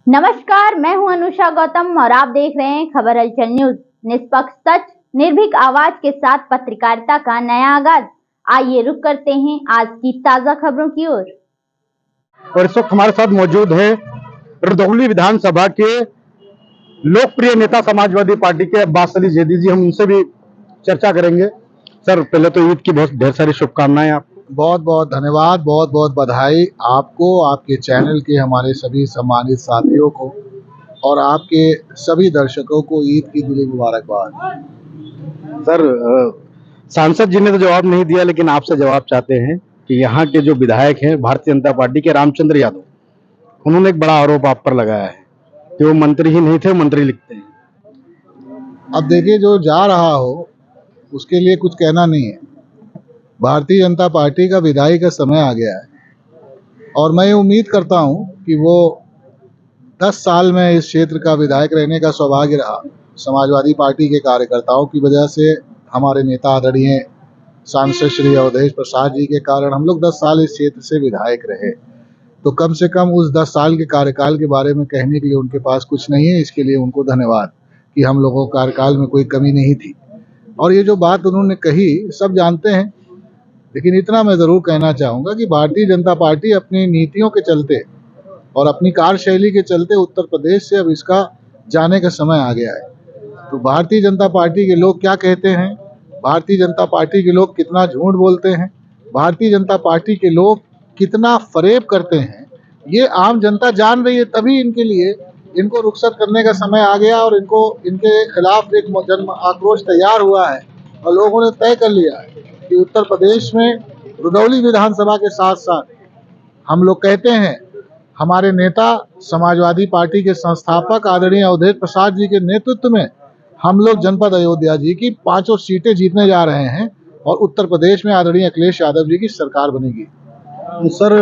नमस्कार, मैं हूं अनुषा गौतम और आप देख रहे हैं खबर हलचल न्यूज। निष्पक्ष, सच, निर्भीक आवाज के साथ पत्रकारिता का नया आगाज। आइए रुक करते हैं आज की ताजा खबरों की ओर। और इस वक्त हमारे साथ मौजूद है रुदौली विधानसभा के लोकप्रिय नेता समाजवादी पार्टी के अब्बास अली जैदी जी। हम उनसे भी चर्चा करेंगे। सर, पहले तो ईद की बहुत ढेर सारी शुभकामनाएं आपको। बहुत बहुत धन्यवाद, बहुत बहुत बधाई आपको, आपके चैनल के हमारे सभी सम्मानित साथियों को और आपके सभी दर्शकों को ईद की दिली मुबारकबाद। सर, सांसद जी ने तो जवाब नहीं दिया, लेकिन आपसे जवाब चाहते हैं कि यहाँ के जो विधायक हैं भारतीय जनता पार्टी के रामचंद्र यादव, उन्होंने एक बड़ा आरोप आप पर लगाया है कि वो मंत्री ही नहीं थे, मंत्री लिखते हैं। अब देखिए, जो जा रहा हो उसके लिए कुछ कहना नहीं है। भारतीय जनता पार्टी का विदाई का समय आ गया है और मैं उम्मीद करता हूं कि वो 10 साल में इस क्षेत्र का विधायक रहने का सौभाग्य रहा। समाजवादी पार्टी के कार्यकर्ताओं की वजह से, हमारे नेता आदरणीय सांसद श्री अवधेश प्रसाद जी के कारण हम लोग 10 साल इस क्षेत्र से विधायक रहे। तो कम से कम उस 10 साल के कार्यकाल के बारे में कहने के लिए उनके पास कुछ नहीं है। इसके लिए उनको धन्यवाद कि हम लोगों के कार्यकाल में कोई कमी नहीं थी। और ये जो बात उन्होंने कही सब जानते हैं, लेकिन इतना मैं ज़रूर कहना चाहूँगा कि भारतीय जनता पार्टी अपनी नीतियों के चलते और अपनी कार्यशैली के चलते उत्तर प्रदेश से अब इसका जाने का समय आ गया है। तो भारतीय जनता पार्टी के लोग क्या कहते हैं, भारतीय जनता पार्टी के लोग कितना झूठ बोलते हैं, भारतीय जनता पार्टी के लोग कितना फरेब करते हैं, ये आम जनता जान रही है। तभी इनके लिए इनको रुखसत करने का समय आ गया और इनके खिलाफ एक जन आक्रोश तैयार हुआ है और लोगों ने तय कर लिया है कि उत्तर प्रदेश में रुदौली विधानसभा के साथ साथ हम लोग कहते हैं, हमारे नेता समाजवादी पार्टी के संस्थापक आदरणीय अवधेश प्रसाद जी के नेतृत्व में हम लोग जनपद अयोध्या जी की 5 सीटें जीतने जा रहे हैं और उत्तर प्रदेश में आदरणीय अखिलेश यादव जी की सरकार बनेगी। सर,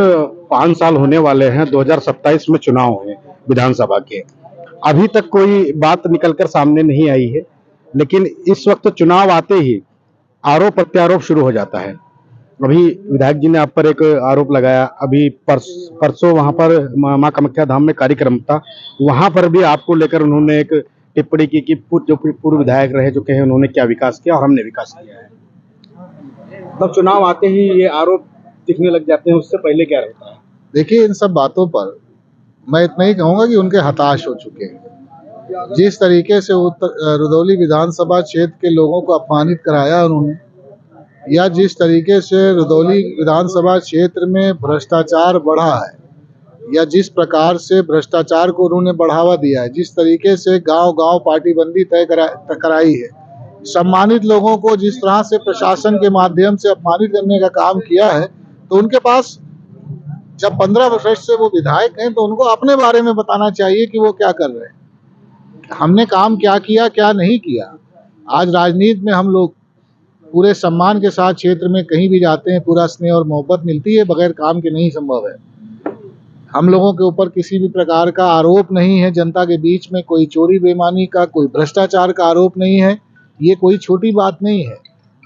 5 साल होने वाले हैं, 2027 में चुनाव है विधानसभा के। अभी तक कोई बात निकलकर सामने नहीं आई है, लेकिन इस वक्त चुनाव आते ही आरोप प्रत्यारोप शुरू हो जाता है। अभी विधायक जी ने आप पर एक आरोप लगाया। अभी परसों वहां पर मां कामाख्या धाम में कार्यक्रम था, वहां पर भी आपको लेकर उन्होंने एक टिप्पणी की कि जो पूर्व विधायक रहे, जो कहे उन्होंने क्या विकास किया और हमने विकास किया है। तब चुनाव आते ही ये आरोप दिखने लग जाते हैं, उससे पहले क्या रहता है? देखिए, इन सब बातों पर मैं इतना ही कहूँगा कि उनके हताश हो चुके हैं। जिस तरीके से रुदौली विधानसभा क्षेत्र के लोगों को अपमानित कराया उन्होंने, या जिस तरीके से रुदौली विधानसभा क्षेत्र में भ्रष्टाचार बढ़ा है, या जिस प्रकार से भ्रष्टाचार को उन्होंने बढ़ावा दिया है, जिस तरीके से गांव-गांव पार्टीबंदी तय कराई है, सम्मानित लोगों को जिस तरह से प्रशासन के माध्यम से अपमानित करने का काम किया है, तो उनके पास जब 15 वर्ष से वो विधायक हैं तो उनको अपने बारे में बताना चाहिए कि वो क्या कर रहे हैं, हमने काम क्या किया, क्या नहीं किया। आज राजनीति में हम लोग पूरे सम्मान के साथ क्षेत्र में कहीं भी जाते हैं, पूरा स्नेह और मोहब्बत मिलती है, बगैर काम के नहीं संभव है। हम लोगों के ऊपर किसी भी प्रकार का आरोप नहीं है, जनता के बीच में कोई चोरी बेईमानी का, कोई भ्रष्टाचार का आरोप नहीं है। ये कोई छोटी बात नहीं है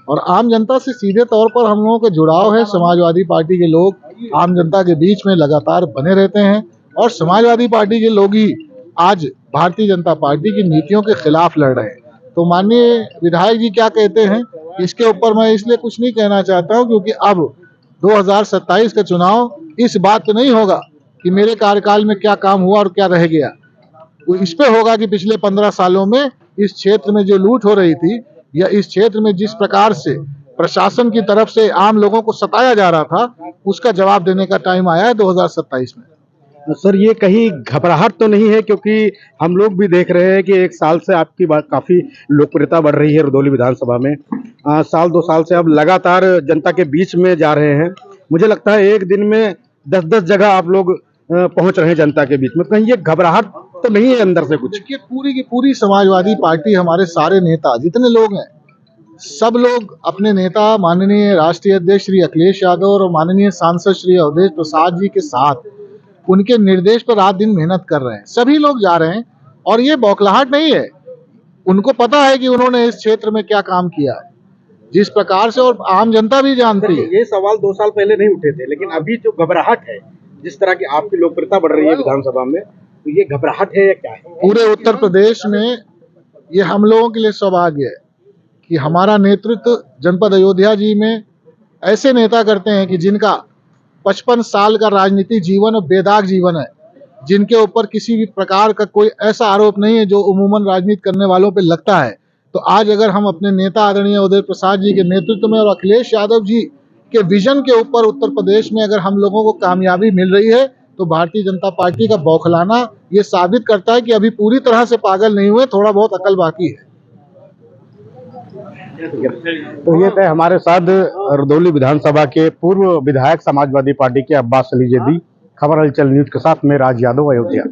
और आम जनता से सीधे तौर पर हम लोगों का जुड़ाव है। समाजवादी पार्टी के लोग आम जनता के बीच में लगातार बने रहते हैं और समाजवादी पार्टी के लोग ही आज भारतीय जनता पार्टी की नीतियों के खिलाफ लड़ रहे हैं। तो माननीय विधायक जी क्या कहते हैं, इसके ऊपर मैं इसलिए कुछ नहीं कहना चाहता हूं क्योंकि अब 2027 का चुनाव इस बात पे नहीं होगा कि मेरे कार्यकाल में क्या काम हुआ और क्या रह गया। वो इस पे होगा कि पिछले 15 सालों में इस क्षेत्र में जो लूट हो रही थी, या इस क्षेत्र में जिस प्रकार से प्रशासन की तरफ से आम लोगों को सताया जा रहा था, उसका जवाब देने का टाइम आया है 2027 में। सर, ये कहीं घबराहट तो नहीं है? क्योंकि हम लोग भी देख रहे हैं कि 1 साल से आपकी बात काफी लोकप्रियता बढ़ रही है रुदौली विधानसभा में। साल 2 साल से अब लगातार जनता के बीच में जा रहे हैं। मुझे लगता है एक दिन में 10-10 जगह आप लोग पहुंच रहे हैं जनता के बीच में। कहीं ये घबराहट तो नहीं है अंदर से कुछ? देखिए, पूरी की पूरी समाजवादी पार्टी, हमारे सारे नेता जितने लोग हैं, सब लोग अपने नेता माननीय राष्ट्रीय अध्यक्ष श्री अखिलेश यादव और माननीय सांसद श्री अवधेश प्रसाद जी के साथ उनके निर्देश पर रात दिन मेहनत कर रहे हैं। सभी लोग जा रहे हैं और ये बौखलाहट नहीं है। उनको पता है कि उन्होंने इस क्षेत्र में क्या काम किया है, जिस प्रकार से, और आम जनता भी जानती है। ये सवाल 2 साल पहले नहीं उठे थे, लेकिन अभी जो घबराहट है, जिस तरह की आपकी लोकप्रियता बढ़ रही है विधानसभा में, तो ये घबराहट है या क्या है? पूरे उत्तर प्रदेश में ये हम लोगों के लिए सौभाग्य है कि हमारा नेतृत्व जनपद अयोध्या जी में ऐसे नेता करते हैं कि जिनका 55 साल का राजनीतिक जीवन और बेदाग जीवन है, जिनके ऊपर किसी भी प्रकार का कोई ऐसा आरोप नहीं है जो उमूमन राजनीति करने वालों पे लगता है। तो आज अगर हम अपने नेता आदरणीय उदय प्रसाद जी के नेतृत्व में और अखिलेश यादव जी के विजन के ऊपर उत्तर प्रदेश में अगर हम लोगों को कामयाबी मिल रही है, तो भारतीय जनता पार्टी का बौखलाना ये साबित करता है कि अभी पूरी तरह से पागल नहीं हुए, थोड़ा बहुत अकल बाकी है। तो ये थे हमारे साथ रुदौली विधानसभा के पूर्व विधायक समाजवादी पार्टी के अब्बास अली जैदी। खबर हलचल न्यूज के साथ मैं राज यादव, अयोध्या।